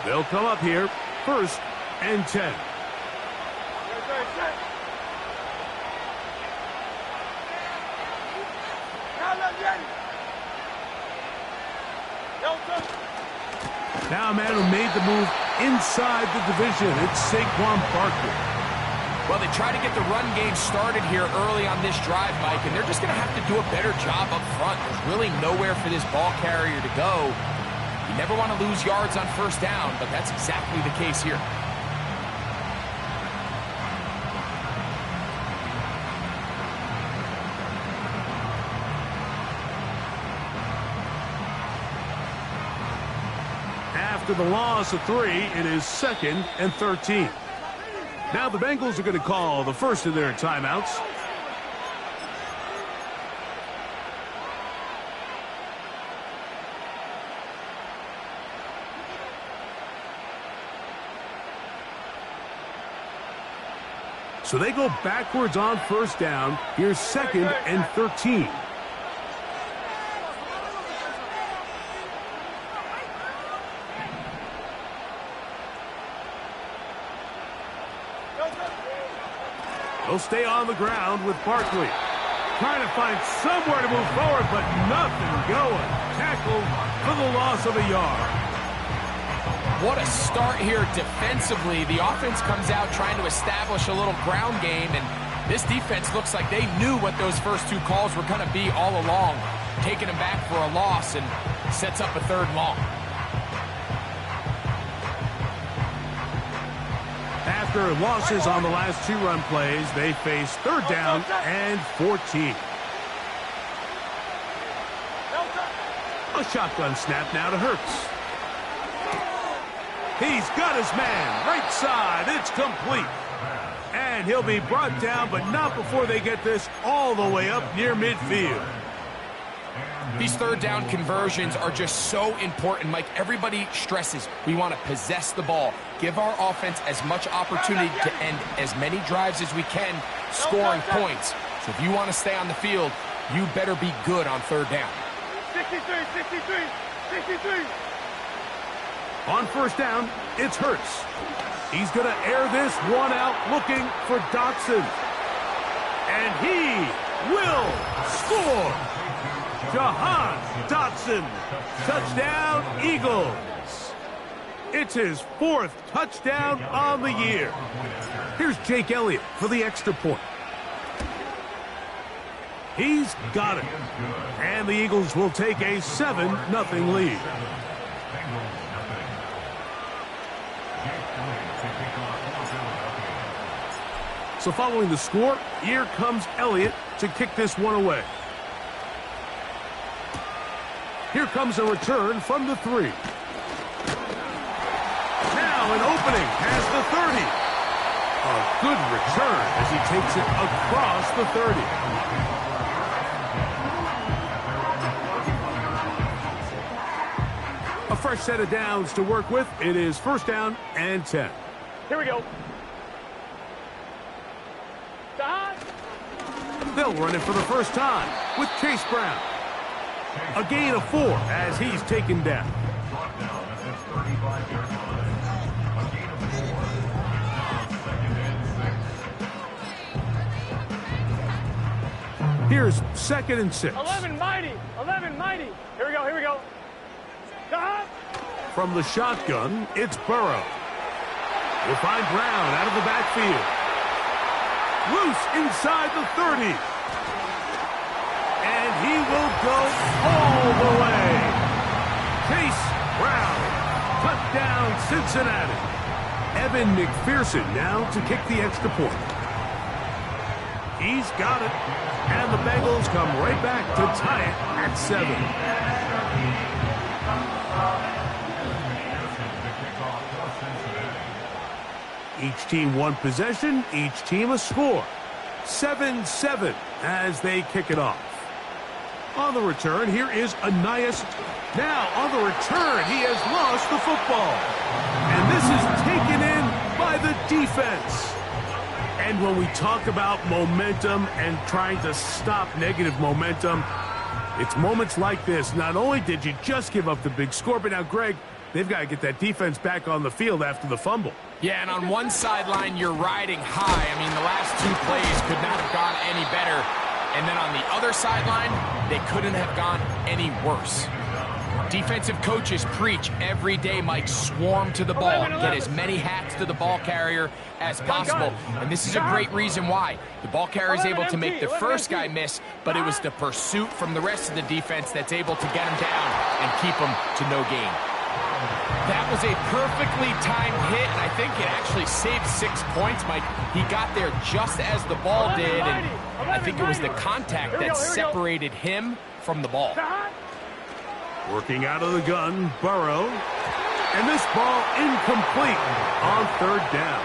They'll come up here, 1st and 10. Now a man who made the move inside the division. It's Saquon Barkley. Well, they try to get the run game started here early on this drive, Mike, and they're just going to have to do a better job up front. There's really nowhere for this ball carrier to go. You never want to lose yards on 1st down, but that's exactly the case here. After the loss of 3, it is 2nd and 13. Now the Bengals are going to call the first of their timeouts. So they go backwards on 1st down. Here's 2nd and 13. They'll stay on the ground with Barkley. Trying to find somewhere to move forward, but nothing going. Tackled for the loss of a yard. What a start here defensively. The offense comes out trying to establish a little ground game, and this defense looks like they knew what those first 2 calls were going to be all along. Taking them back for a loss and sets up a 3rd and long. After losses on the last 2 run plays, they face 3rd down and 14. A shotgun snap now to Hurts. He's got his man, right side, it's complete. And he'll be brought down, but not before they get this all the way up near midfield. These 3rd down conversions are just so important, Mike. Everybody stresses we want to possess the ball, give our offense as much opportunity to end as many drives as we can, scoring points. So if you want to stay on the field, you better be good on 3rd down. 63, 63, 63. On 1st down, it's Hurts. He's going to air this one out looking for Dotson. And he will score. Jahan Dotson. Touchdown, Eagles. It's his 4th touchdown on the year. Here's Jake Elliott for the extra point. He's got it. And the Eagles will take a 7-0 lead. So following the score, here comes Elliott to kick this one away. Here comes a return from the 3. Now an opening past the 30. A good return as he takes it across the 30. A fresh set of downs to work with. It is 1st down and 10. Here we go. They'll run it for the first time with Chase Brown. A gain of 4 as he's taken down. Here's 2nd and 6. 11 mighty. 11 mighty. Here we go. Here we go. From the shotgun, it's Burrow. We'll find Brown out of the backfield. Loose inside the 30. And he will go all the way. Chase Brown. Touchdown, Cincinnati. Evan McPherson now to kick the extra point. He's got it. And the Bengals come right back to tie it at 7. Each team 1 possession, each team a score. 7-7 as they kick it off. On the return, here is Anias. Now, on the return, he has lost the football. And this is taken in by the defense. And when we talk about momentum and trying to stop negative momentum, it's moments like this. Not only did you just give up the big score, but now, Greg, They've got to get that defense back on the field after the fumble. Yeah, and on one sideline, you're riding high. I mean, the last 2 plays could not have gone any better. And then on the other sideline, they couldn't have gone any worse. Defensive coaches preach every day, Mike, swarm to the ball. Get as many hats to the ball carrier as possible. And this is a great reason why. The ball carrier is able to make the first guy miss, but it was the pursuit from the rest of the defense that's able to get him down and keep him to no gain. That was a perfectly timed hit, and I think it actually saved 6 points, Mike. He got there just as the ball did, and I think it was the contact that separated him from the ball. Working out of the gun, Burrow. And this ball incomplete on 3rd down.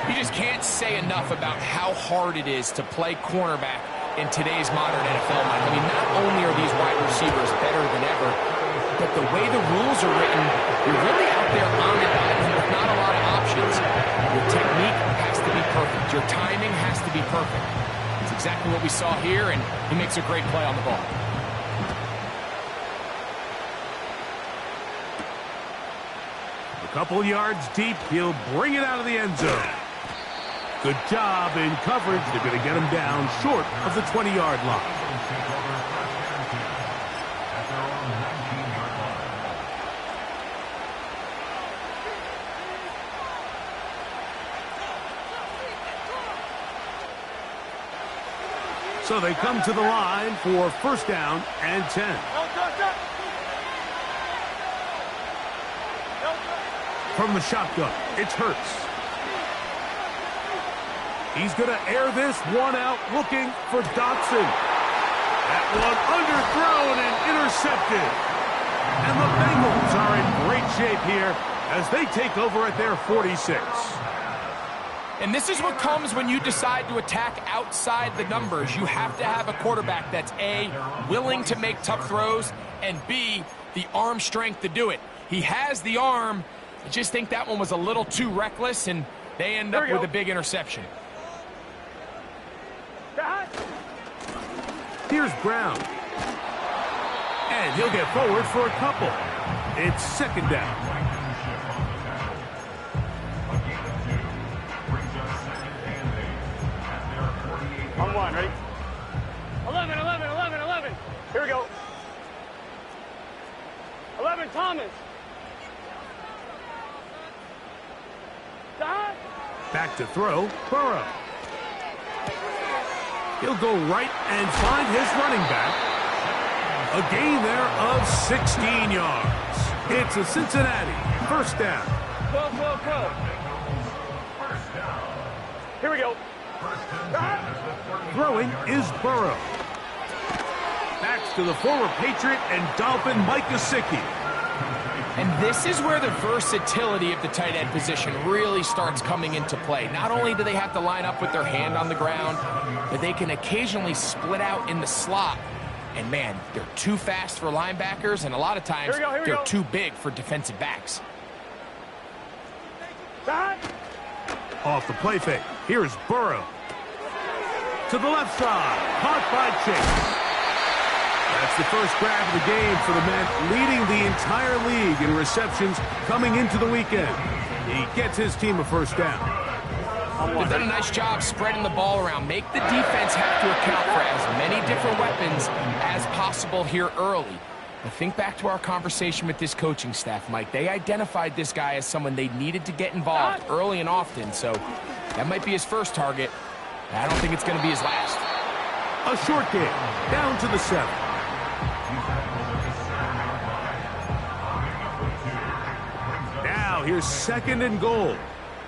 You just can't say enough about how hard it is to play cornerback in today's modern NFL, Mike. I mean, not only are these wide receivers better than ever, but the way the rules are written, you're really out there on an island with not a lot of options. Your technique has to be perfect. Your timing has to be perfect. It's exactly what we saw here, and he makes a great play on the ball. A couple yards deep, he'll bring it out of the end zone. Good job in coverage. They're going to get him down short of the 20-yard line. So they come to the line for 1st down and 10. From the shotgun, it's Hurts. He's going to air this one out, looking for Dotson. That one underthrown and intercepted. And the Bengals are in great shape here as they take over at their 46. And this is what comes when you decide to attack outside the numbers. You have to have a quarterback that's A, willing to make tough throws, and B, the arm strength to do it. He has the arm. I just think that one was a little too reckless, and they end up with a big interception. Here's Brown. And he'll get forward for a couple. It's 2nd down. On 1, ready? 11, 11, 11, 11. Here we go. 11, Thomas. Back to throw, Burrow. He'll go right and find his running back. A gain there of 16 yards. It's a Cincinnati 1st down. Go. Here we go. Throwing is Burrow. Backs to the former Patriot and Dolphin Mike Gesicki. And this is where the versatility of the tight end position really starts coming into play. Not only do they have to line up with their hand on the ground, but they can occasionally split out in the slot. And, man, they're too fast for linebackers, and a lot of times they're too big for defensive backs. Off the play fake. Here's Burrow. To the left side. Caught by Chase. That's the first grab of the game for the man leading the entire league in receptions coming into the weekend. He gets his team a 1st down. They've done a nice job spreading the ball around. Make the defense have to account for as many different weapons as possible here early. But think back to our conversation with this coaching staff, Mike. They identified this guy as someone they needed to get involved early and often, so that might be his first target. I don't think it's going to be his last. A short game, down to the 7. Now here's 2nd and goal.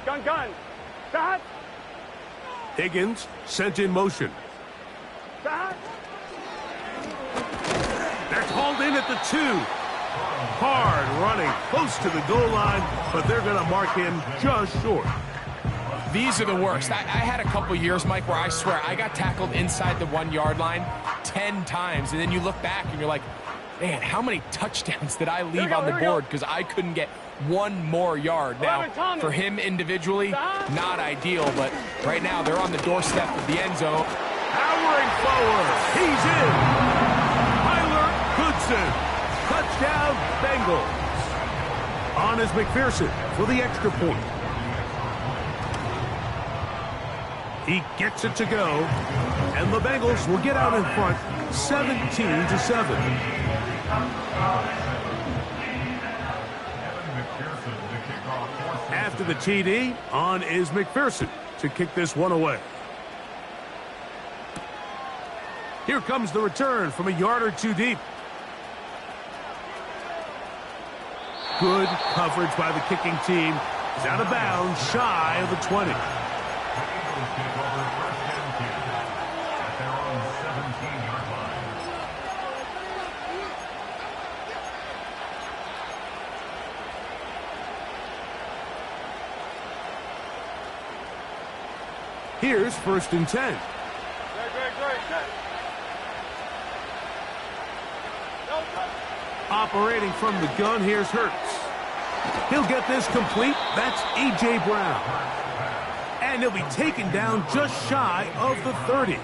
Gun. Stop. Higgins sent in motion. Stop. They're called in at the 2. Hard running, close to the goal line, but they're going to mark him just short. These are the worst. I had a couple years, Mike, where I swear I got tackled inside the 1-yard line 10 times, and then you look back and you're like, man, how many touchdowns did I leave on the board because I couldn't get one more yard? Now, for him individually, not ideal, but right now they're on the doorstep of the end zone. Powering forward. He's in. Tyler Goodson. Touchdown, Bengals. On is McPherson for the extra point. He gets it to go, and the Bengals will get out in front 17-7. After the TD, on is McPherson to kick this one away. Here comes the return from a yard or two deep. Good coverage by the kicking team. He's out of bounds, shy of the 20. Here's 1st and 10. Operating from the gun, here's Hurts. He'll get this complete. That's A.J. Brown. And he'll be taken down just shy of the 30.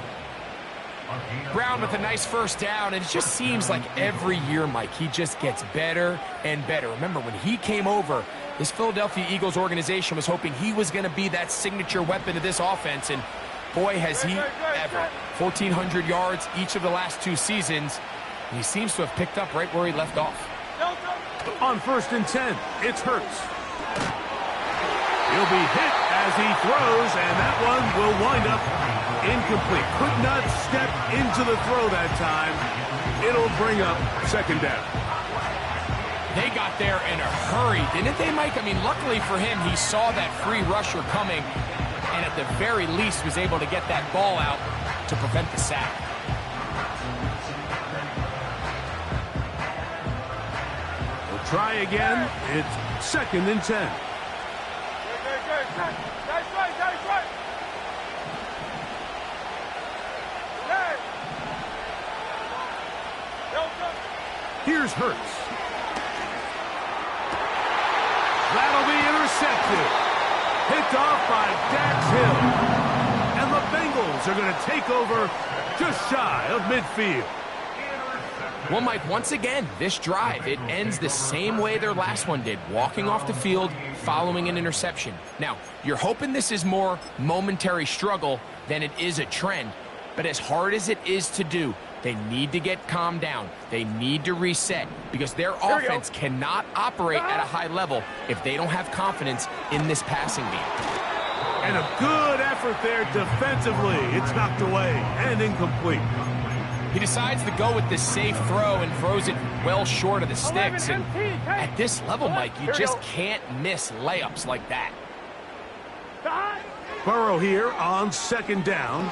Brown with a nice first down, and it just seems like every year, Mike, he just gets better and better. Remember, when he came over, this Philadelphia Eagles organization was hoping he was going to be that signature weapon of this offense, and boy, has he ever. 1,400 yards each of the last 2 seasons. He seems to have picked up right where he left off. On 1st and 10, it's Hurts. He'll be hit as he throws, and that one will wind up incomplete. Could not step into the throw that time. It'll bring up 2nd down. They got there in a hurry, didn't they, Mike? I mean, luckily for him, he saw that free rusher coming, and at the very least was able to get that ball out to prevent the sack. We'll try again. It's 2nd and 10. Here's Hurts. That'll be intercepted. Picked off by Dax Hill. And the Bengals are going to take over just shy of midfield. Well, Mike, once again, this drive, it ends the same way their last one did, walking off the field following an interception. Now, you're hoping this is more momentary struggle than it is a trend, but as hard as it is to do, they need to get calmed down. They need to reset because their offense cannot operate at a high level if they don't have confidence in this passing game. And a good effort there defensively. It's knocked away and incomplete. He decides to go with this safe throw and throws it well short of the sticks. And at this level, Mike, you just can't miss layups like that. Burrow here on 2nd down.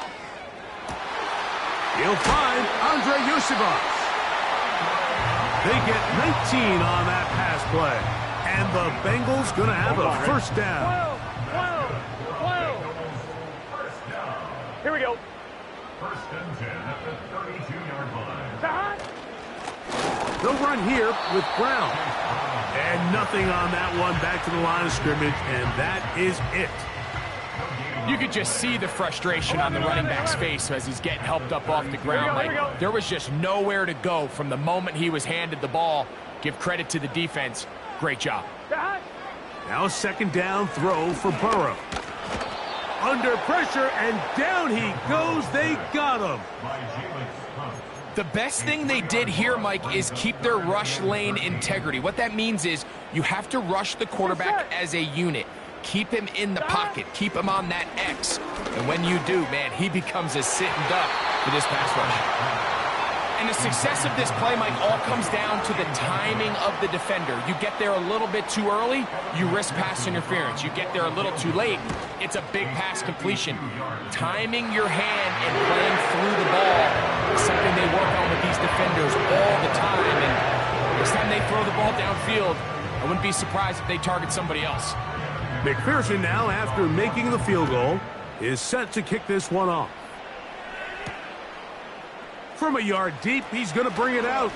He'll find Andre Yusibas. They get 19 on that pass play. And the Bengals going to have a 1st down. 12. Here we go. 1st and 10 at the 32-yard line. They'll run here with Brown. And nothing on that one. Back to the line of scrimmage, and that is it. You could just see the frustration on the running back's face as he's getting helped up off the ground. Like, there was just nowhere to go from the moment he was handed the ball. Give credit to the defense. Great job. Now 2nd down throw for Burrow. Under pressure, and down he goes. They got him. The best thing they did here, Mike, is keep their rush lane integrity. What that means is you have to rush the quarterback as a unit. Keep him in the pocket. Keep him on that X. And when you do, man, he becomes a sitting duck for this pass rush. And the success of this play, Mike, all comes down to the timing of the defender. You get there a little bit too early, you risk pass interference. You get there a little too late, it's a big pass completion. Timing your hand and playing through the ball is something they work on with these defenders all the time. And next time they throw the ball downfield, I wouldn't be surprised if they target somebody else. McPherson now, after making the field goal, is set to kick this one off. From a yard deep, he's going to bring it out.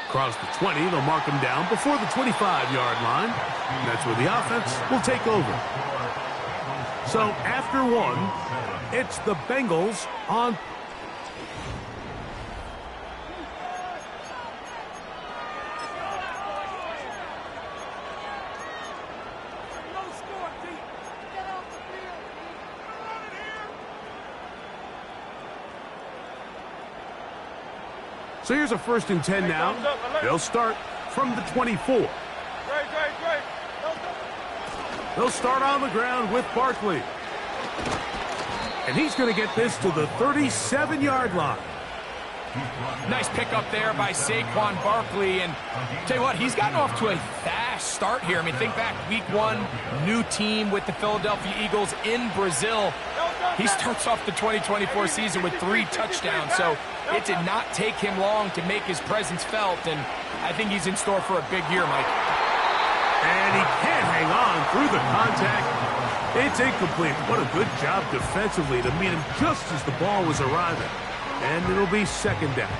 Across the 20, they'll mark him down before the 25-yard line. And that's where the offense will take over. So after one, it's the Bengals on. So here's a 1st and 10 now. They'll start from the 24. They'll start on the ground with Barkley. And he's going to get this to the 37-yard line. Nice pickup there by Saquon Barkley. And tell you what, he's gotten off to a fast start here. I mean, think back, week 1, new team with the Philadelphia Eagles in Brazil. He starts off the 2024 season with 3 touchdowns. So it did not take him long to make his presence felt. And I think he's in store for a big year, Mike. And he can't hang on through the contact. It's incomplete. What a good job defensively to meet him just as the ball was arriving. And it'll be 2nd down.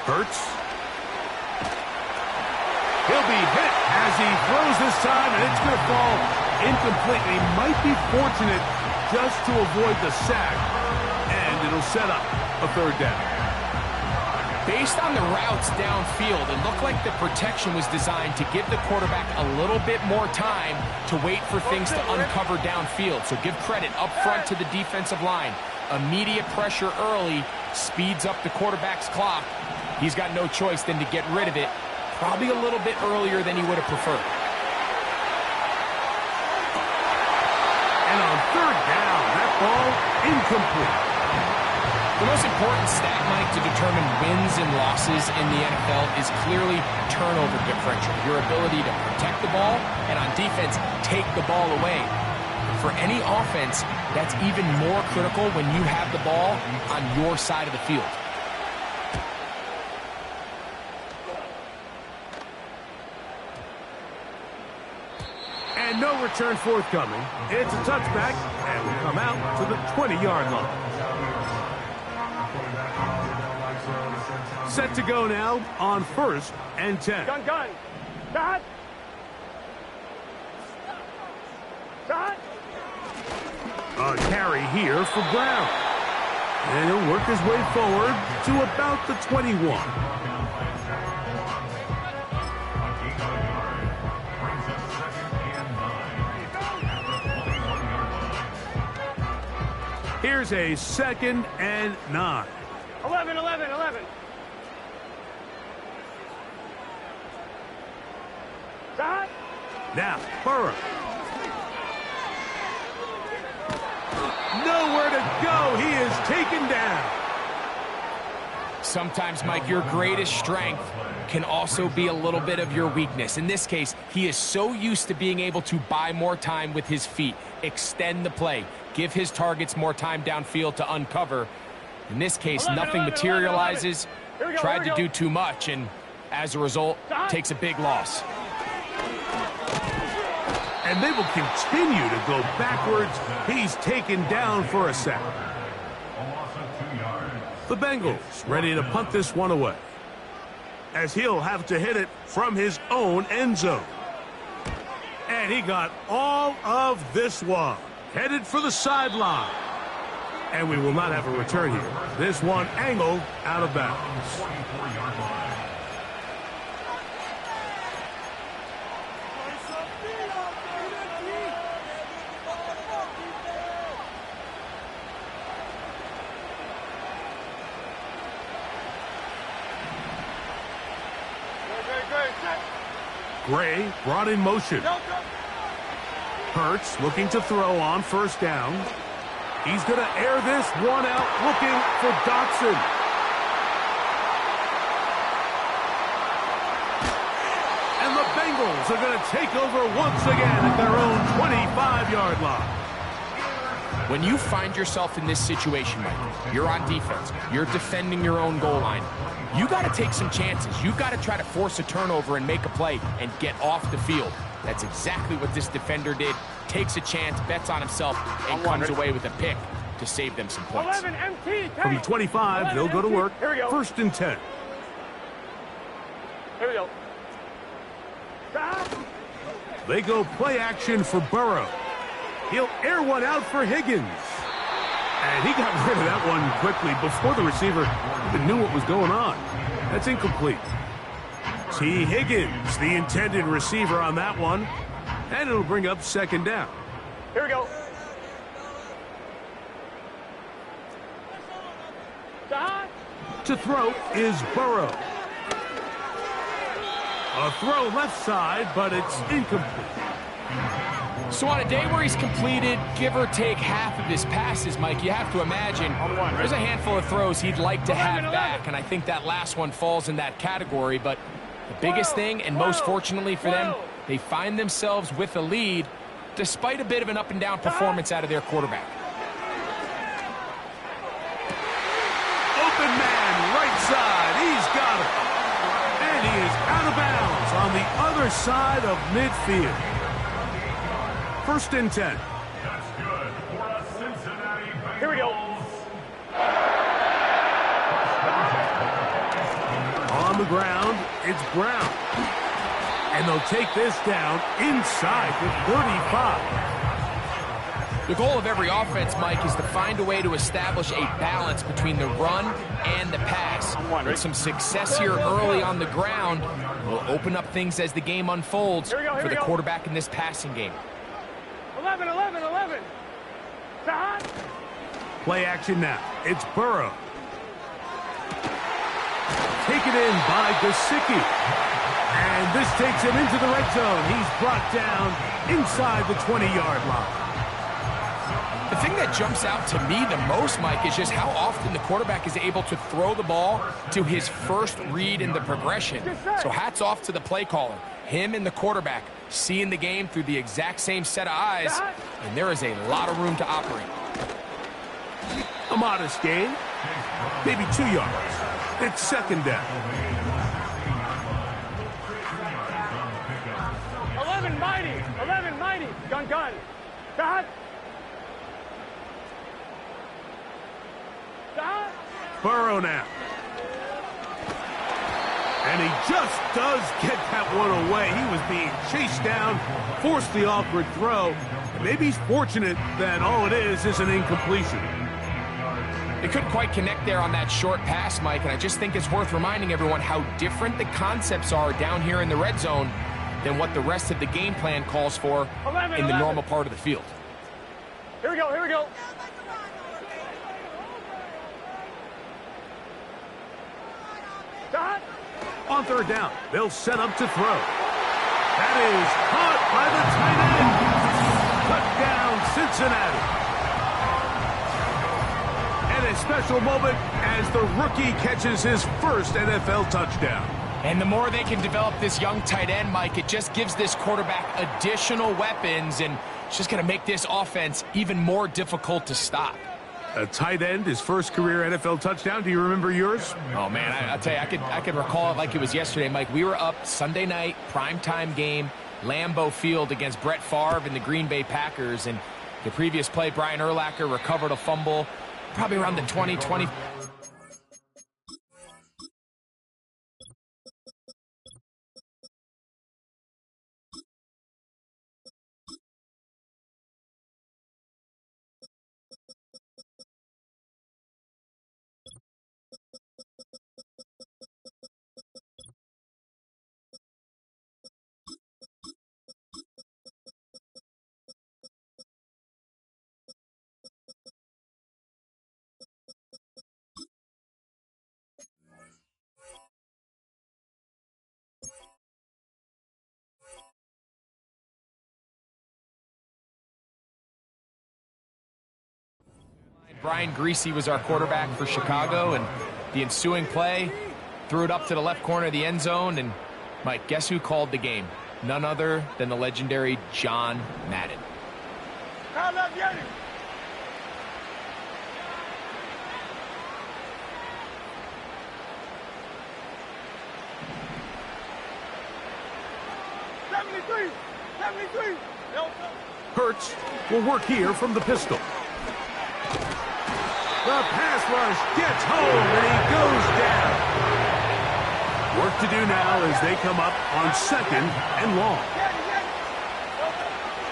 Hurts. He'll be hit as he throws this time, and it's going to fall incomplete. He might be fortunate just to avoid the sack, and it'll set up a 3rd down. Based on the routes downfield, it looked like the protection was designed to give the quarterback a little bit more time to wait for things to uncover downfield. So give credit up front to the defensive line. Immediate pressure early speeds up the quarterback's clock. He's got no choice than to get rid of it, probably a little bit earlier than he would have preferred. And on 3rd down, that ball incomplete. The most important stat, Mike, to determine wins and losses in the NFL is clearly turnover differential. Your ability to protect the ball and on defense, take the ball away. For any offense, that's even more critical when you have the ball on your side of the field. And no return forthcoming. It's a touchback, and will come out to the 20-yard line. Set to go now on 1st and 10. Gun. Shot. A carry here for Brown. And he'll work his way forward to about the 21. Here's a 2nd and 9. 11. Shot. Now, Burrow. Nowhere to go. He is taken down. Sometimes, Mike, your greatest strength can also be a little bit of your weakness. In this case, he is so used to being able to buy more time with his feet, extend the play, give his targets more time downfield to uncover. In this case, nothing materializes, tried to do too much, and as a result, takes a big loss. And they will continue to go backwards. He's taken down for a sack. The Bengals ready to punt this one away, as he'll have to hit it from his own end zone. And he got all of this one. Headed for the sideline. And we will not have a return here. This one angled out of bounds. Gray brought in motion. Hurts looking to throw on 1st down. He's going to air this one out, looking for Dotson. And the Bengals are going to take over once again at their own 25-yard line. When you find yourself in this situation, Mike, you're on defense, you're defending your own goal line, you got to take some chances. You've got to try to force a turnover and make a play and get off the field. That's exactly what this defender did. Takes a chance, bets on himself, and comes away with a pick to save them some points. 11 MT. From the 25, they'll go to work. 1st and 10. Here we go. They go play action for Burrow. He'll air one out for Higgins. And he got rid of that one quickly before the receiver even knew what was going on. That's incomplete. T. Higgins, the intended receiver on that one. And it'll bring up second down. Here we go. To throw is Burrow. A throw left side, but it's incomplete. So on a day where he's completed, give or take half of his passes, Mike, you have to imagine there's a handful of throws he'd like to have back, and I think that last one falls in that category. But the biggest thing, and most fortunately for them, they find themselves with a lead despite a bit of an up-and-down performance out of their quarterback. Open man, right side, he's got it. And he is out of bounds on the other side of midfield. First and 10. That's good for a Cincinnati Bengals. Here we go. On the ground, it's Brown. And they'll take this down inside the 35. The goal of every offense, Mike, is to find a way to establish a balance between the run and the pass. With some success here early on the ground will open up things as the game unfolds for the quarterback in this passing game. 11, 11, 11. Play action now. It's Burrow. Taken in by Gesicki. And this takes him into the red zone. He's brought down inside the 20-yard line. The thing that jumps out to me the most, Mike, is just how often the quarterback is able to throw the ball to his first read in the progression. So hats off to the play caller. Him and the quarterback seeing the game through the exact same set of eyes, and there is a lot of room to operate. A modest gain, maybe 2 yards. It's second down. 11 mighty. 11 mighty. Gun, gun. Dot. Dot. Burrow now. And he just does get that one away. He was being chased down, forced the awkward throw. And maybe he's fortunate that all it is an incompletion. They couldn't quite connect there on that short pass, Mike, and I just think it's worth reminding everyone how different the concepts are down here in the red zone than what the rest of the game plan calls for in the normal part of the field. Here we go, here we go. Dot. On third down, they'll set up to throw. That is caught by the tight end. Cut down Cincinnati. And a special moment as the rookie catches his first NFL touchdown. And the more they can develop this young tight end, Mike, it just gives this quarterback additional weapons, and it's just going to make this offense even more difficult to stop. A tight end, his first career NFL touchdown. Do you remember yours? Oh, man, I'll tell you, I can recall it like it was yesterday, Mike. We were up Sunday night, primetime game, Lambeau Field against Brett Favre and the Green Bay Packers. And the previous play, Brian Urlacher recovered a fumble, probably around the 20. Brian Greasy was our quarterback for Chicago, and the ensuing play threw it up to the left corner of the end zone. And Mike, guess who called the game? None other than the legendary John Madden. Hurts will work here from the pistol. The pass rush gets home, and he goes down. Work to do now as they come up on second and long.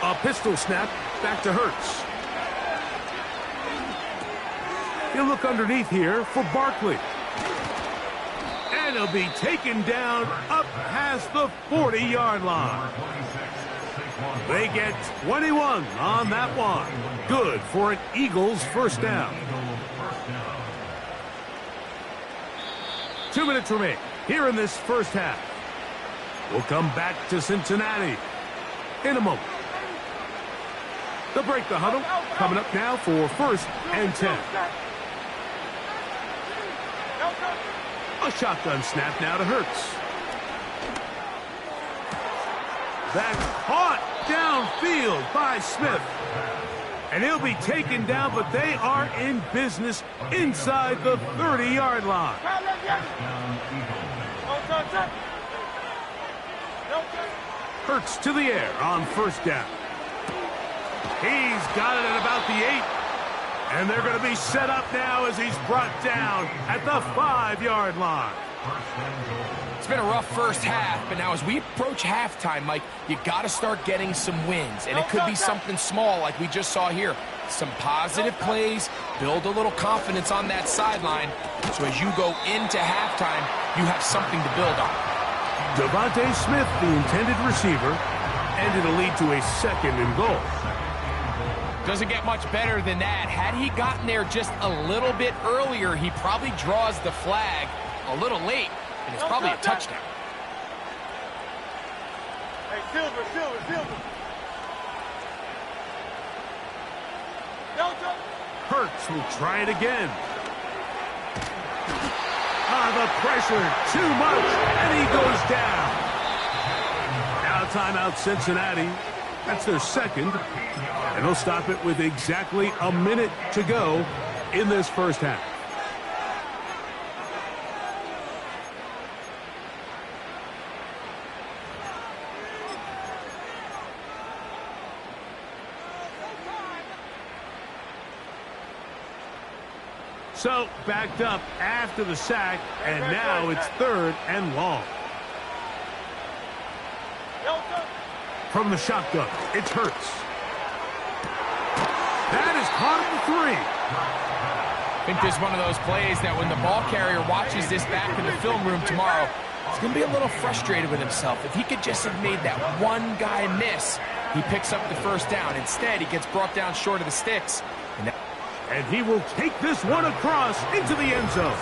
A pistol snap back to Hurts. He'll look underneath here for Barkley. And he'll be taken down up past the 40-yard line. They get 21 on that one. Good for an Eagles first down. 2 minutes remain here in this first half. We'll come back to Cincinnati in a moment. They'll break the huddle. Coming up now for 1st and 10. A shotgun snap now to Hurts. That's caught downfield by Smith. And he'll be taken down, but they are in business inside the 30-yard line. Hurts to the air on 1st down. He's got it at about the 8. And they're going to be set up now as he's brought down at the 5-yard line. It's been a rough first half, but now as we approach halftime, Mike, you got to start getting some wins. And it could be something small like we just saw here. Some positive plays, build a little confidence on that sideline. So as you go into halftime, you have something to build on. Devontae Smith, the intended receiver, and it'll lead to a 2nd and goal. Doesn't get much better than that. Had he gotten there just a little bit earlier, he probably draws the flag a little late, and it's probably a touchdown. Hey, Silver. Hurts will try it again. The pressure, too much, and he goes down. Now timeout Cincinnati. That's their 2nd. And they'll stop it with exactly a minute to go in this first half. So, backed up after the sack, and now it's 3rd and long. From the shotgun, it's Hurts. That is caught at the 3. I think this is one of those plays that when the ball carrier watches this back in the film room tomorrow, he's going to be a little frustrated with himself. If he could just have made that one guy miss, he picks up the 1st down. Instead, he gets brought down short of the sticks. And he will take this one across into the end zone.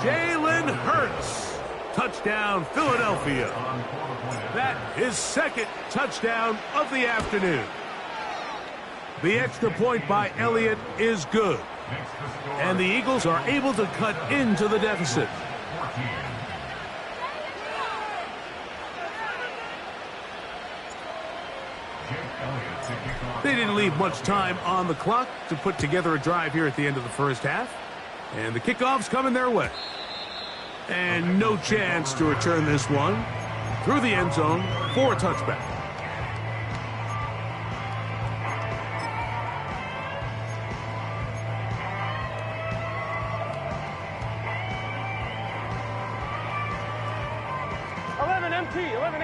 Jalen Hurts. Touchdown, Philadelphia. That is 2nd touchdown of the afternoon. The extra point by Elliott is good. And the Eagles are able to cut into the deficit. They didn't leave much time on the clock to put together a drive here at the end of the first half. And the kickoff's coming their way. And no chance to return this one through the end zone for a touchback.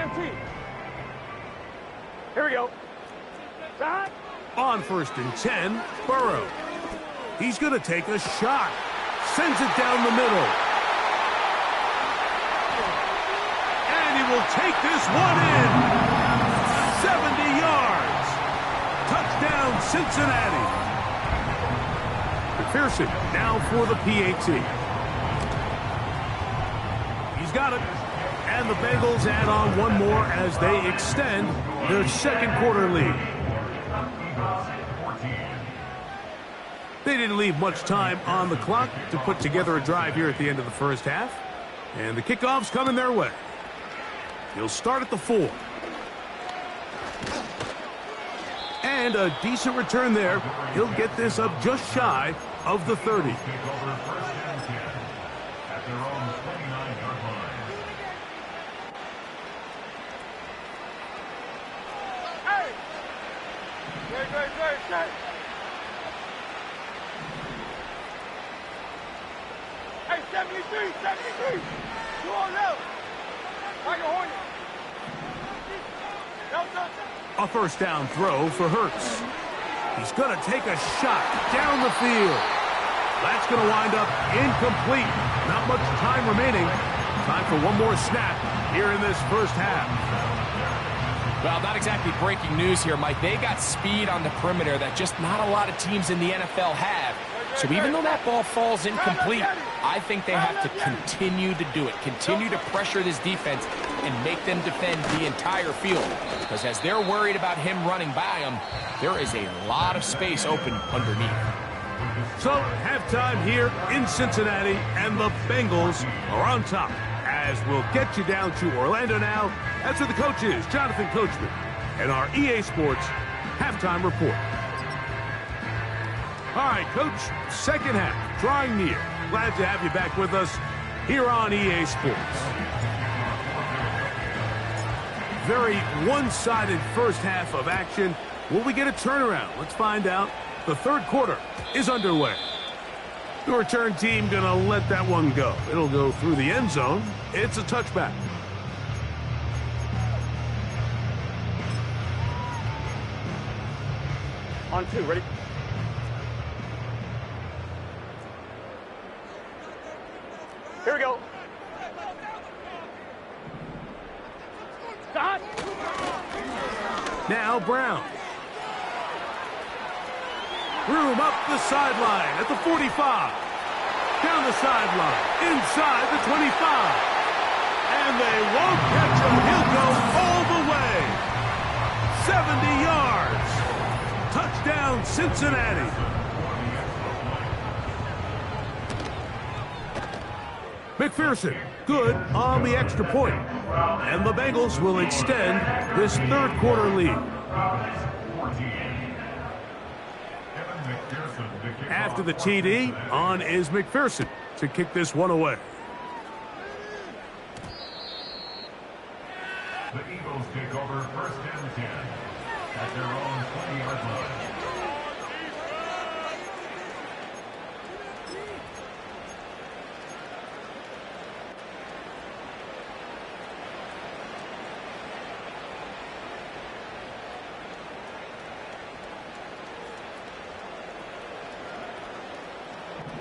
MT. Here we go. On 1st and 10, Burrow. He's going to take a shot. Sends it down the middle. And he will take this one in. 70 yards. Touchdown, Cincinnati. McPherson now for the PAT. He's got it. And the Bengals add on one more as they extend their 2nd quarter lead. They didn't leave much time on the clock to put together a drive here at the end of the first half. And the kickoff's coming their way. He'll start at the 4. And a decent return there. He'll get this up just shy of the 30. Hey, 73. Go on now. Like a hornet. A 1st down throw for Hurts. He's going to take a shot down the field. That's going to wind up incomplete. Not much time remaining. Time for one more snap here in this first half. Well, not exactly breaking news here, Mike. They got speed on the perimeter that just not a lot of teams in the NFL have. So even though that ball falls incomplete, I think they have to continue to do it. Continue to pressure this defense and make them defend the entire field. Because as they're worried about him running by them, there is a lot of space open underneath. So, halftime here in Cincinnati, and the Bengals are on top. As we'll get you down to Orlando now. That's where the coach is, Jonathan Coachman, and our EA Sports halftime report. All right, Coach, second half, drawing near. Glad to have you back with us here on EA Sports. Very one-sided first half of action. Will we get a turnaround? Let's find out. The third quarter is underway. The return team going to let that one go. It'll go through the end zone. It's a touchback. On two, ready? Here we go. Stop. Now Brown. Room up the sideline at the 45. Down the sideline, inside the 25. And they won't catch him. He'll go all the way. 70 yards. Touchdown, Cincinnati. McPherson, good on the extra point. And the Bengals will extend this third quarter lead. After the TD, on is McPherson to kick this one away. The Eagles take over first and 10 at their own 20-yard line.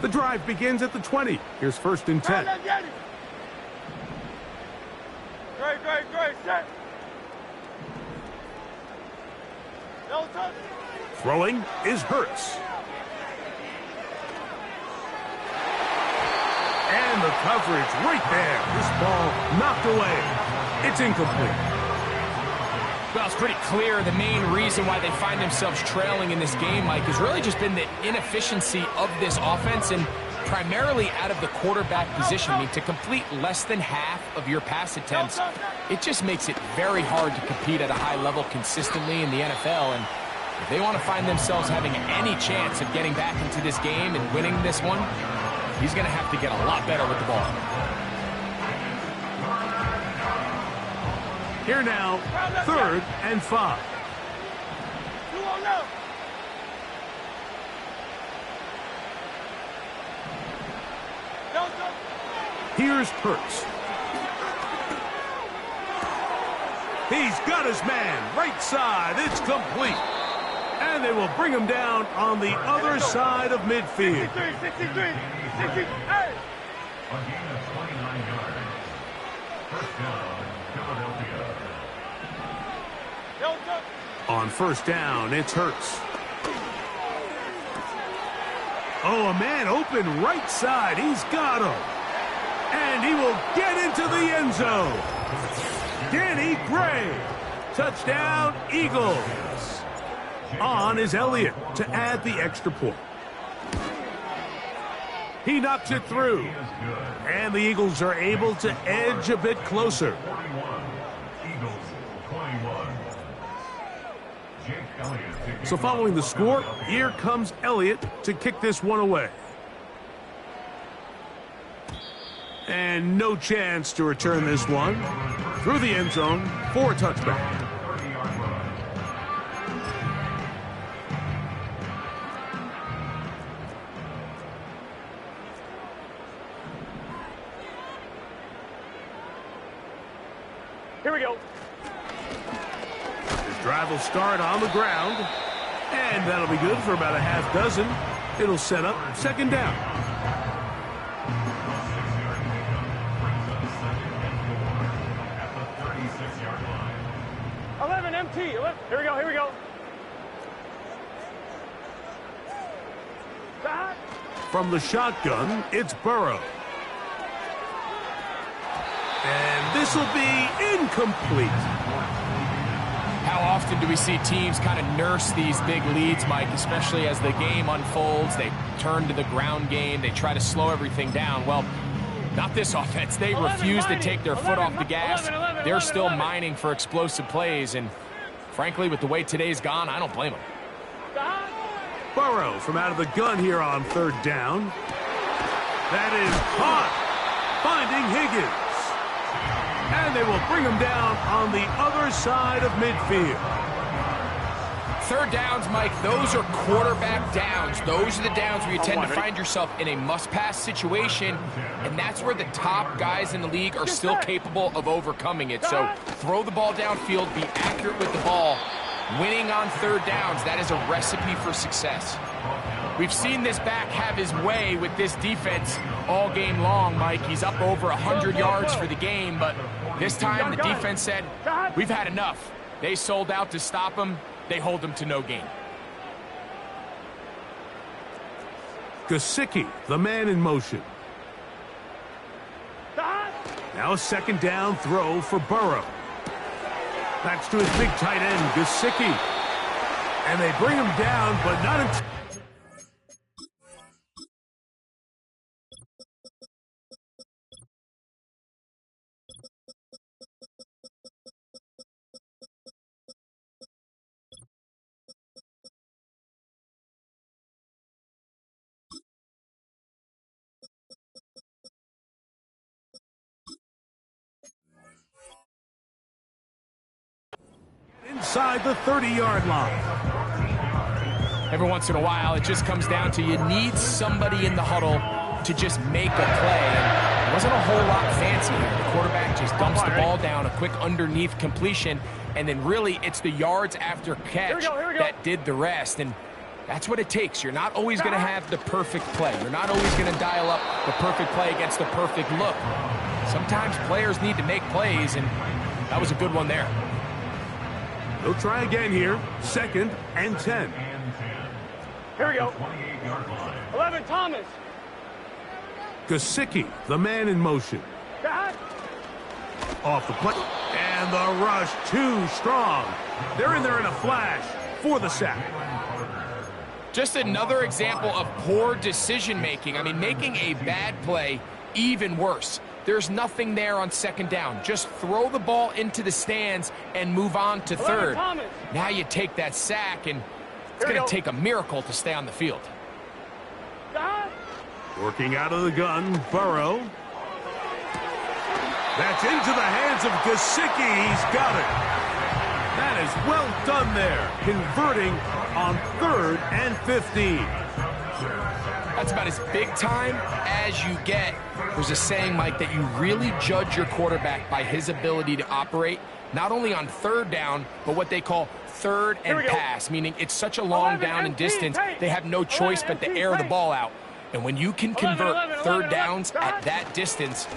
The drive begins at the 20. Here's first and 10. Great, set. Throwing is Hurts. And the coverage right there. This ball knocked away. It's incomplete. Well, it's pretty clear the main reason why they find themselves trailing in this game, Mike, has really just been the inefficiency of this offense and primarily out of the quarterback position. I mean, to complete less than half of your pass attempts, it just makes it very hard to compete at a high level consistently in the NFL. And if they want to find themselves having any chance of getting back into this game and winning this one, he's going to have to get a lot better with the ball. Here now, third and 5. Here's Hurts. He's got his man right side. It's complete. And they will bring him down on the other side of midfield. 63. A Hey! gain of 29 yards. First down, Philadelphia. On first down, it's Hurts. Oh, a man open right side. He's got him. And he will get into the end zone. Danny Gray. Touchdown, Eagles. On is Elliott to add the extra point. He knocks it through. And the Eagles are able to edge a bit closer. 41. Eagles 21. Jake Elliott. So following the score, here comes Elliott to kick this one away. And no chance to return this one through the end zone for a touchback. Here we go. This drive will start on the ground. And that'll be good for about a half dozen. It'll set up second down. Eleven. MT. Here we go, here we go. Back. From the shotgun, it's Burrow. And this will be incomplete. How often do we see teams kind of nurse these big leads, Mike, especially as the game unfolds? They turn to the ground game. They try to slow everything down. Well, not this offense. They refuse to take their foot off the gas. They're still mining for explosive plays. And frankly, with the way today's gone, I don't blame them. Burrow from out of the gun here on third down. That is caught. Finding Higgins. And they will bring him down on the other side of midfield. Third downs, Mike, those are quarterback downs. Those are the downs where you tend to find yourself in a must-pass situation, and that's where the top guys in the league are still capable of overcoming it. So throw the ball downfield, be accurate with the ball. Winning on third downs, that is a recipe for success. We've seen this back have his way with this defense all game long, Mike. He's up over 100 yards for the game, but this time the defense said, we've had enough. They sold out to stop him. They hold him to no gain. Gesicki, the man in motion. Now a second down throw for Burrow. That's to his big tight end, Gesicki. And they bring him down, but not until... inside the 30-yard line. Every once in a while, it just comes down to you need somebody in the huddle to just make a play. And it wasn't a whole lot fancy here. The quarterback just dumps the ball down, a quick underneath completion, and then really it's the yards after catch that did the rest. And that's what it takes. You're not always going to have the perfect play. You're not always going to dial up the perfect play against the perfect look. Sometimes players need to make plays, and that was a good one there. They'll try again here. 2nd and 10. Here we go. 11, Thomas. Gesicki, the man in motion. Off the play. And the rush too strong. They're in there in a flash for the sack. Just another example of poor decision-making. I mean, making a bad play even worse. There's nothing there on second down. Just throw the ball into the stands and move on to third. Now you take that sack, and it's going to take a miracle to stay on the field. Working out of the gun, Burrow. That's into the hands of Gesicki. He's got it. That is well done there, converting on 3rd and 15. That's about as big time as you get. There's a saying, Mike, that you really judge your quarterback by his ability to operate, not only on third down, but what they call third and pass, meaning it's such a long down and distance, they have no choice but to air the ball out. And when you can convert third downs at that distance,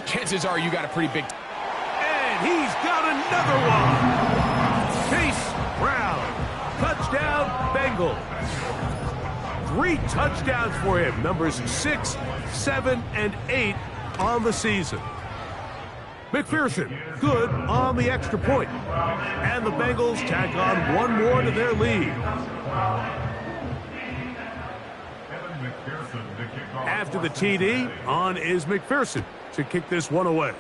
chances are you got a pretty big... And he's got another one. Chase Brown. Touchdown, Bengals. 3 touchdowns for him. Numbers 6, 7, and 8 on the season. McPherson, good on the extra point. And the Bengals tack on one more to their lead. After the TD, on is McPherson to kick this one away.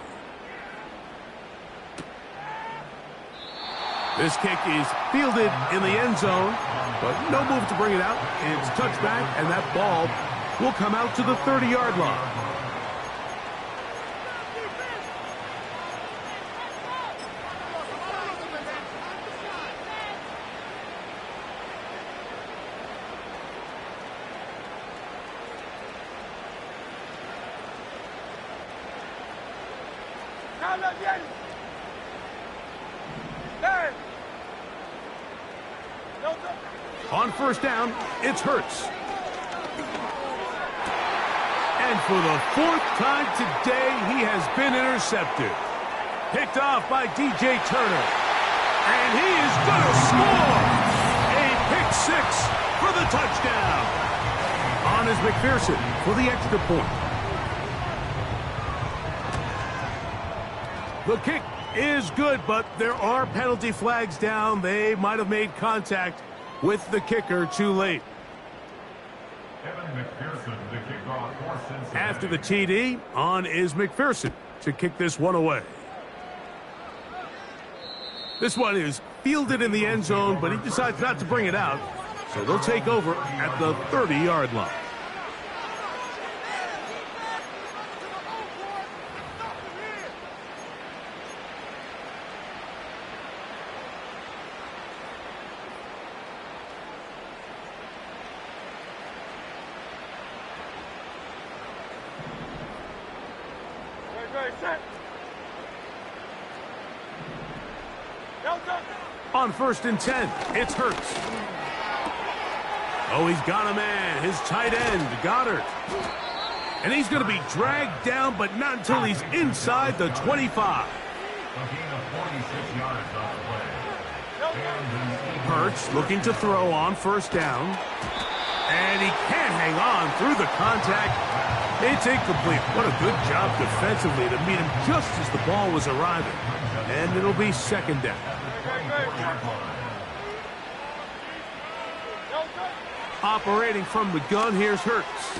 This kick is fielded in the end zone, but no move to bring it out. It's touchback, and that ball will come out to the 30-yard line. On first down, it's Hurts. And for the 4th time today, he has been intercepted. Picked off by DJ Turner. And he is going to score! A pick six for the touchdown. On is McPherson for the extra point. The kick is good, but there are penalty flags down. They might have made contact with the kicker too late. After the TD, on is McPherson to kick this one away. This one is fielded in the end zone, but he decides not to bring it out, so they'll take over at the 30-yard line. On 1st and 10, it's Hurts. Oh, he's got a man, his tight end, Goddard. And he's going to be dragged down, but not until he's inside the 25. Hurts looking to throw on 1st down. And he can't hang on through the contact. It's incomplete. What a good job defensively to meet him just as the ball was arriving. And it'll be 2nd down. Operating from the gun, here's Hurts.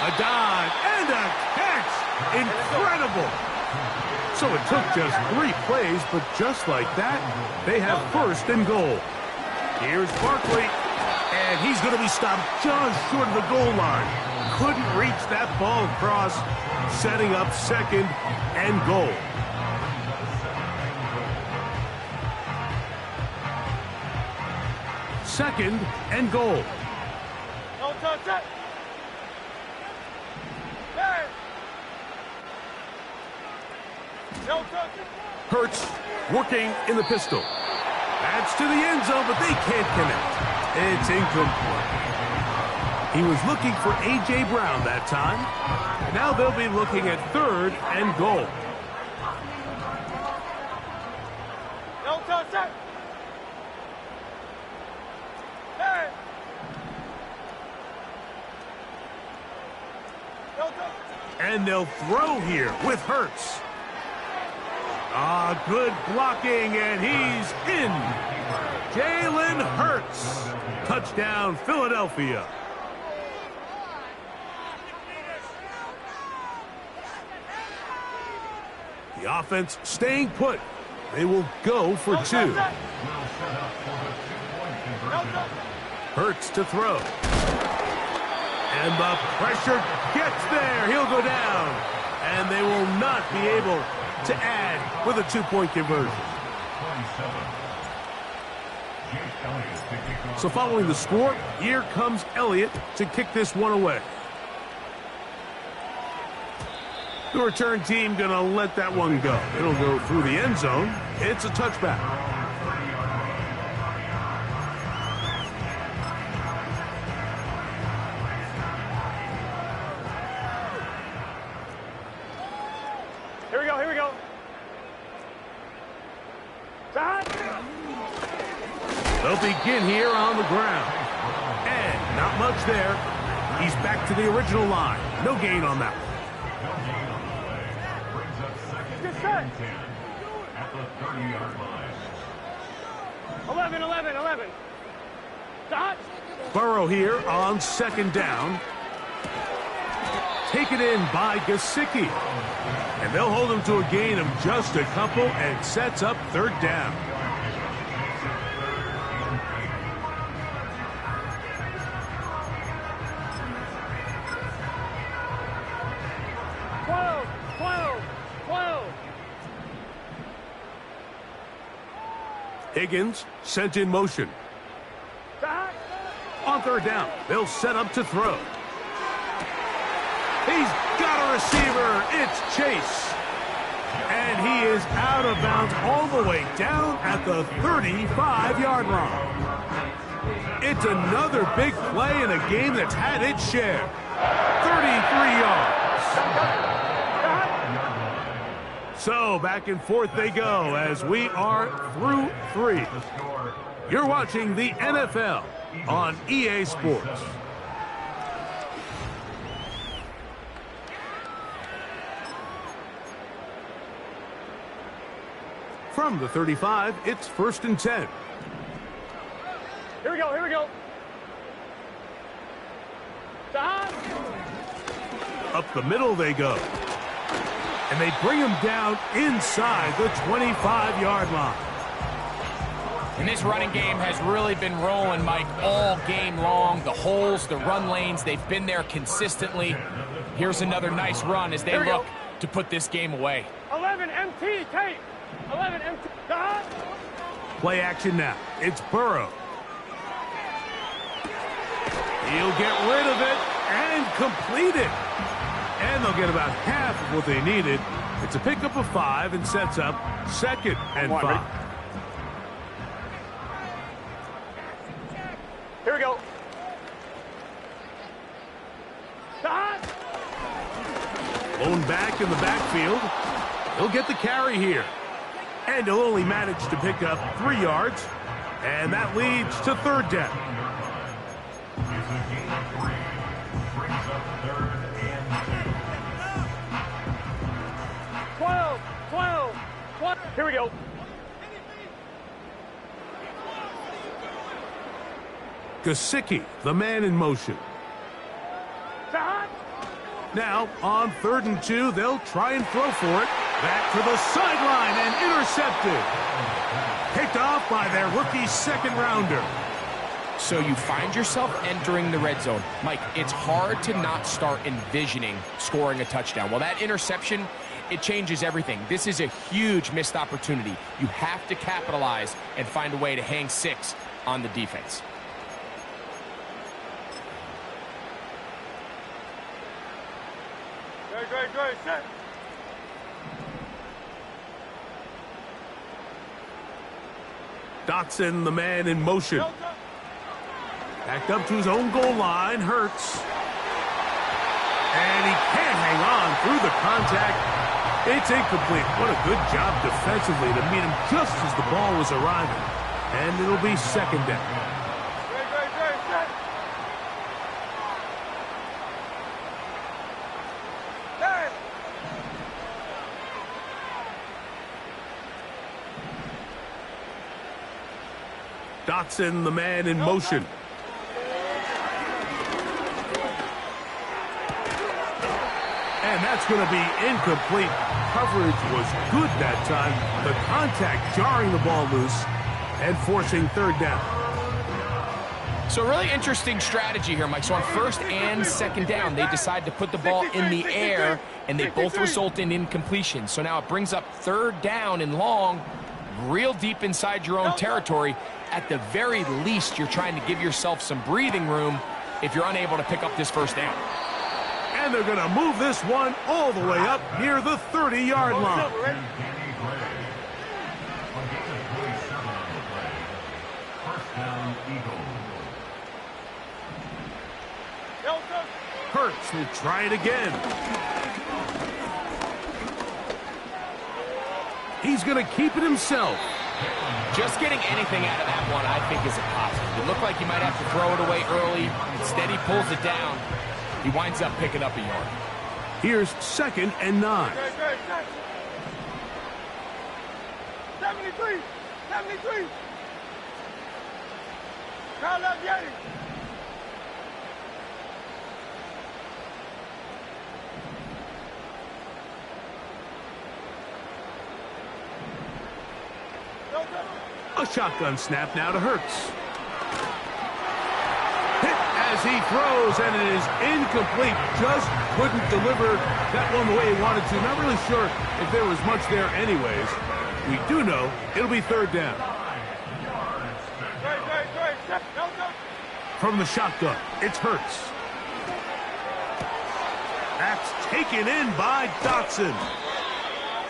A dive and a catch. Incredible. So it took just 3 plays, but just like that, they have 1st and goal. Here's Barkley, and he's going to be stopped just short of the goal line. Couldn't reach that ball across, setting up 2nd and goal. Second and goal. No touch it. Hey. No touch it. Hurts working in the pistol. That's to the end zone, but they can't connect. It's incomplete. He was looking for A.J. Brown that time. Now they'll be looking at 3rd and goal. No touch it. Hey. No touch. And they'll throw here with Hurts. Good blocking, and he's in. Jalen Hurts. Touchdown, Philadelphia. The offense staying put. They will go for 2. Hurts to throw. And the pressure gets there. He'll go down. And they will not be able to add with a 2-point conversion. So following the score, here comes Elliott to kick this one away. The return team going to let that one go. It'll go through the end zone. It's a touchback. Here we go. They'll begin here on the ground. And not much there. He's back to the original line. No gain on that one. 11. Dot. Burrow here on 2nd down. Taken in by Gesicki. And they'll hold him to a gain of just a couple and sets up 3rd down. Higgins sent in motion. On 3rd down, they'll set up to throw. He's got a receiver. It's Chase. And he is out of bounds all the way down at the 35-yard line. It's another big play in a game that's had its share. 33 yards. So back and forth they go as we are through 3. You're watching the NFL on EA Sports. From the 35, it's 1st and 10. Here we go, here we go. Up the middle they go. And they bring him down inside the 25-yard line. And this running game has really been rolling, Mike, all game long. The holes, the run lanes, they've been there consistently. Here's another nice run as they look to put this game away. 11 MT, Kate. 11 MT. Play action now. It's Burrow. He'll get rid of it and complete it. And they'll get about half of what they needed. It's a pickup of 5 and sets up 2nd and 5. Here we go. Lone back in the backfield. He'll get the carry here. And he'll only manage to pick up 3 yards. And that leads to 3rd down. 12. Here we go. Gesicki, the man in motion. Now, on 3rd and 2, they'll try and throw for it. Back to the sideline and intercepted. Picked off by their rookie 2nd-rounder. So you find yourself entering the red zone. Mike, it's hard to not start envisioning scoring a touchdown. Well, that interception, it changes everything. This is a huge missed opportunity. You have to capitalize and find a way to hang 6 on the defense. Great, set. Dotson, the man in motion. Backed up to his own goal line, Hurts. And he can't hang on through the contact. It's incomplete. What a good job defensively to meet him just as the ball was arriving. And it'll be 2nd down. Great, set. Hey. Dotson, the man in motion. And that's going to be incomplete. Coverage was good that time. The contact jarring the ball loose and forcing 3rd down. So a really interesting strategy here, Mike. So on 1st and 2nd down, they decide to put the ball in the air, and they both result in incompletion. So now it brings up 3rd down and long, real deep inside your own territory. At the very least, you're trying to give yourself some breathing room if you're unable to pick up this 1st down. And they're going to move this one all the way up near the 30-yard line. Hurts will try it again. He's going to keep it himself. Just getting anything out of that one, I think, is a positive. It looked like he might have to throw it away early. Instead, he pulls it down. He winds up picking up a yard. Here's 2nd and 9. 73. Call up Yeti. A shotgun snap now to Hurts. Hit as he throws, and it is incomplete. Just couldn't deliver that one the way he wanted to. Not really sure if there was much there anyways. We do know it'll be 3rd down. From the shotgun, it's Hurts. That's taken in by Dotson.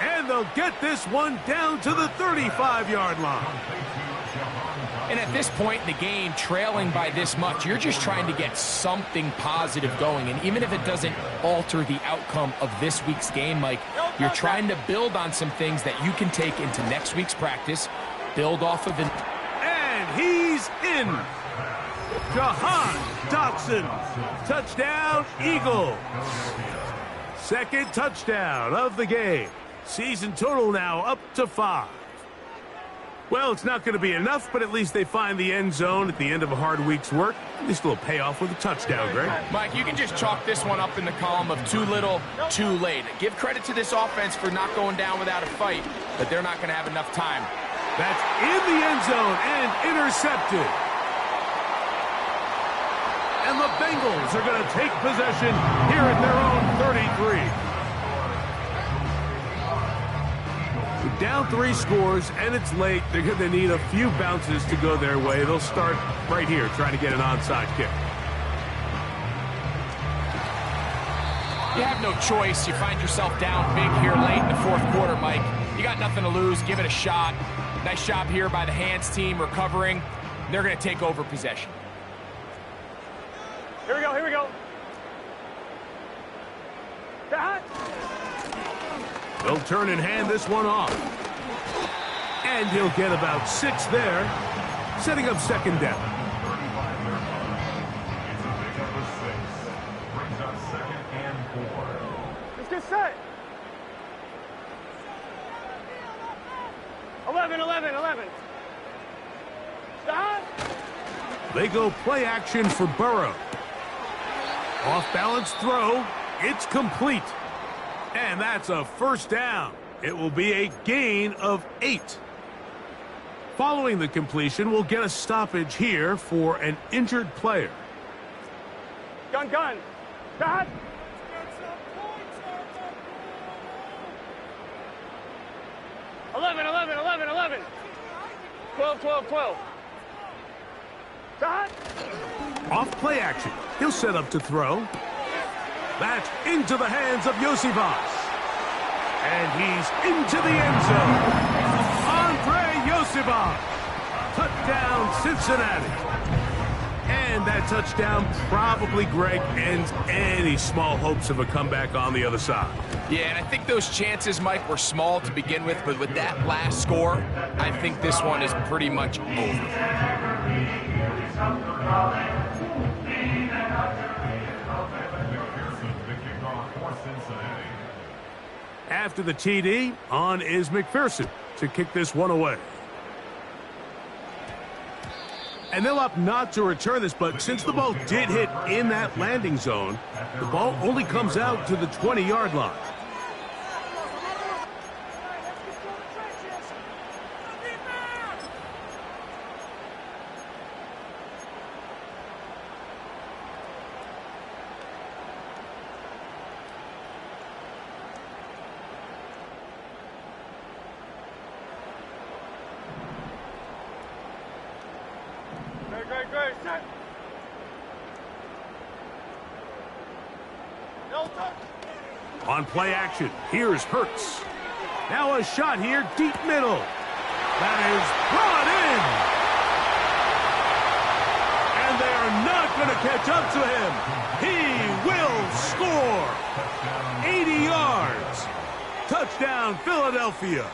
And they'll get this one down to the 35-yard line. And at this point in the game, trailing by this much, you're just trying to get something positive going. And even if it doesn't alter the outcome of this week's game, Mike, you're trying to build on some things that you can take into next week's practice, build off of it. And he's in. Jahan Dotson. Touchdown, Eagles. Second touchdown of the game. Season total now up to 5. Well, it's not going to be enough, but at least they find the end zone at the end of a hard week's work. At least a little payoff with a touchdown, Greg. Mike, you can just chalk this one up in the column of too little, too late. Give credit to this offense for not going down without a fight, but they're not going to have enough time. That's in the end zone and intercepted. And the Bengals are going to take possession here at their own 33. Down 3 scores, and it's late. They're going to need a few bounces to go their way. They'll start right here trying to get an onside kick. You have no choice. You find yourself down big here late in the 4th quarter, Mike. You got nothing to lose. Give it a shot. Nice job here by the hands team recovering. They're going to take over possession. Here we go, here we go. That. They'll turn and hand this one off. And he'll get about 6 there, setting up second down. Brings up 2nd and 4. Let's get set. 11, 11, 11. Stop. They go play action for Burrow. Off-balance throw. It's complete. And that's a first down. It will be a gain of 8. Following the completion, we'll get a stoppage here for an injured player. Gun, gun. Stop. 11, 11, 11, 11. 12, 12, 12. Stop. Off play action. He'll set up to throw. That's into the hands of Yosivas. And he's into the end zone. Andre Yosivas. Touchdown, Cincinnati. And that touchdown probably, Greg, ends any small hopes of a comeback on the other side. Yeah, and I think those chances, Mike, were small to begin with, but with that last score, I think this one is pretty much over. After the TD, on is McPherson to kick this one away. And they'll opt not to return this, but since the ball did hit in that landing zone, the ball only comes out to the 20-yard line. Great, set. No touch. On play action, here's Hurts. Now a shot here, deep middle. That is brought in. And they are not going to catch up to him. He will score. 80 yards. Touchdown, Philadelphia.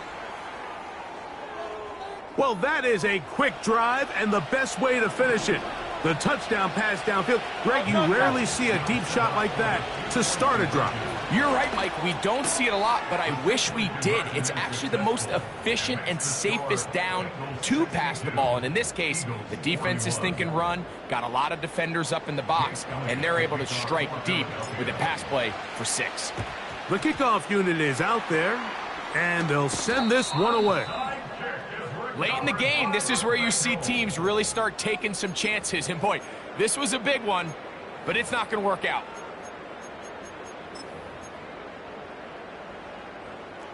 Well, that is a quick drive and the best way to finish it. The touchdown pass downfield. Greg, you rarely see a deep shot like that to start a drive. You're right, Mike. We don't see it a lot, but I wish we did. It's actually the most efficient and safest down to pass the ball. And in this case, the defense is thinking run, got a lot of defenders up in the box, and they're able to strike deep with a pass play for 6. The kickoff unit is out there, and they'll send this one away. Late in the game, this is where you see teams really start taking some chances. And boy, this was a big one, but it's not going to work out.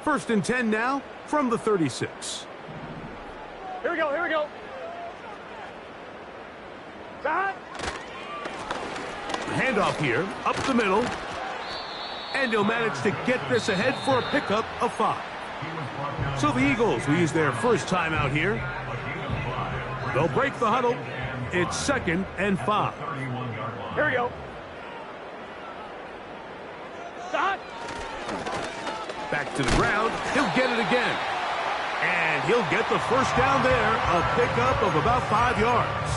First and 10 now from the 36. Here we go, here we go. Stop. Handoff here, up the middle. And he'll manage to get this ahead for a pickup of 5. So the Eagles will use their first time out here. They'll break the huddle. It's 2nd and 5. Here we go. Stop. Back to the ground. He'll get it again. And he'll get the first down there. A pickup of about 5 yards.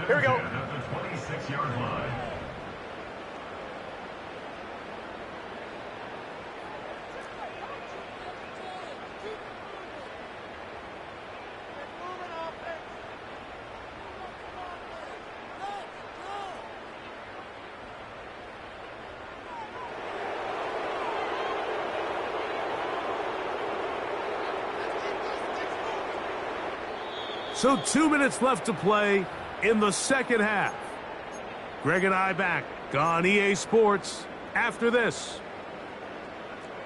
Here we go. At the 26-yard line. So 2 minutes left to play in the second half. Greg and I back on EA Sports after this.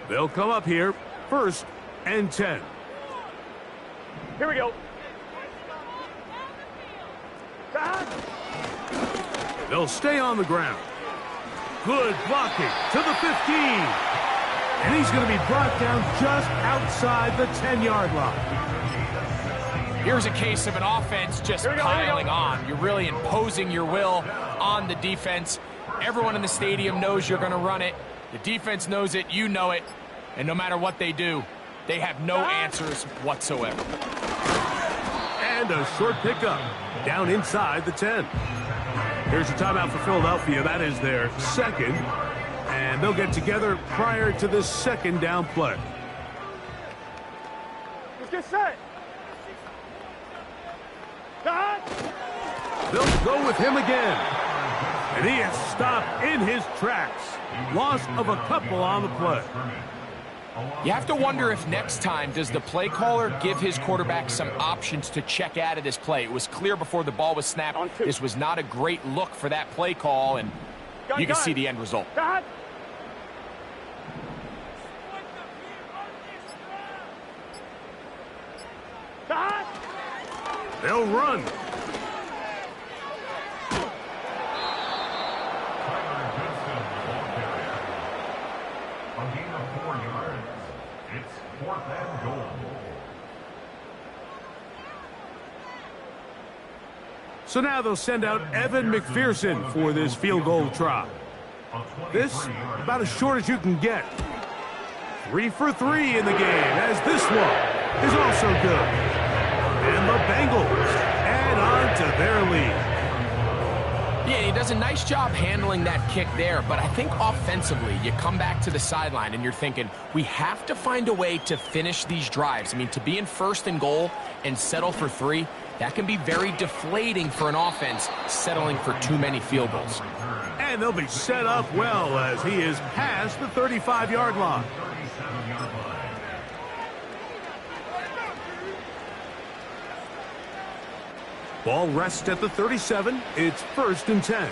They'll come up here, 1st and 10. Here we go. They'll stay on the ground. Good blocking to the 15. And he's going to be brought down just outside the 10-yard line. Here's a case of an offense just piling on. You're really imposing your will on the defense. Everyone in the stadium knows you're going to run it. The defense knows it, you know it. And no matter what they do, they have no answers whatsoever. And a short pickup down inside the 10. Here's a timeout for Philadelphia. That is their 2nd. And they'll get together prior to this 2nd down play. Let's get set. They'll go with him again. And he is stopped in his tracks. Loss of a couple on the play. You have to wonder if next time, does the play caller give his quarterback some options to check out of this play? It was clear before the ball was snapped. This was not a great look for that play call, and you can see the end result. They'll run. So now they'll send out Evan McPherson for this field goal try. This, about as short as you can get. 3 for 3 in the game, as this one is also good. And the Bengals add on to their lead. Yeah, he does a nice job handling that kick there, but I think offensively, you come back to the sideline and you're thinking, we have to find a way to finish these drives. I mean, to be in 1st and goal and settle for 3, that can be very deflating for an offense settling for too many field goals. And they'll be set up well as he is past the 35-yard line. Ball rests at the 37. It's 1st and 10.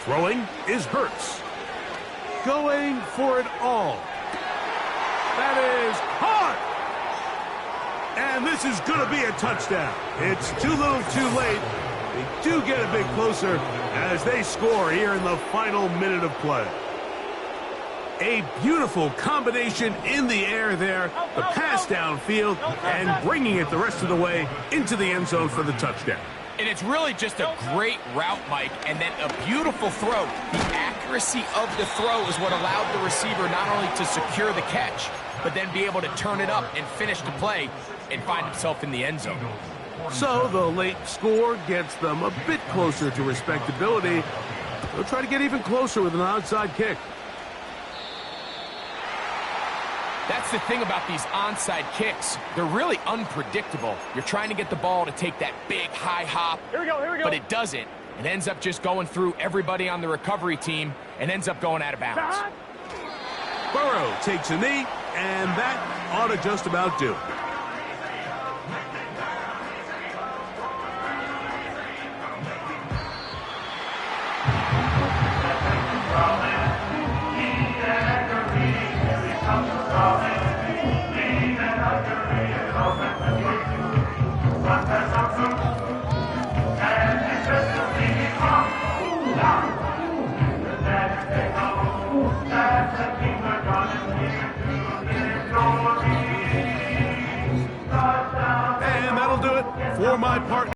Throwing is Hurts. Going for it all. That is hard. And this is going to be a touchdown. It's too little too late. They do get a bit closer as they score here in the final minute of play. A beautiful combination in the air there. The pass downfield and bringing it the rest of the way into the end zone for the touchdown. And it's really just a great route, Mike, and then a beautiful throw. The accuracy of the throw is what allowed the receiver not only to secure the catch, but then be able to turn it up and finish the play and find himself in the end zone. So the late score gets them a bit closer to respectability. They'll try to get even closer with an onside kick. That's the thing about these onside kicks. They're really unpredictable. You're trying to get the ball to take that big high hop, but it doesn't. It ends up just going through everybody on the recovery team and ends up going out of bounds. Burrow takes a knee, and that ought to just about do it. do it for my partner.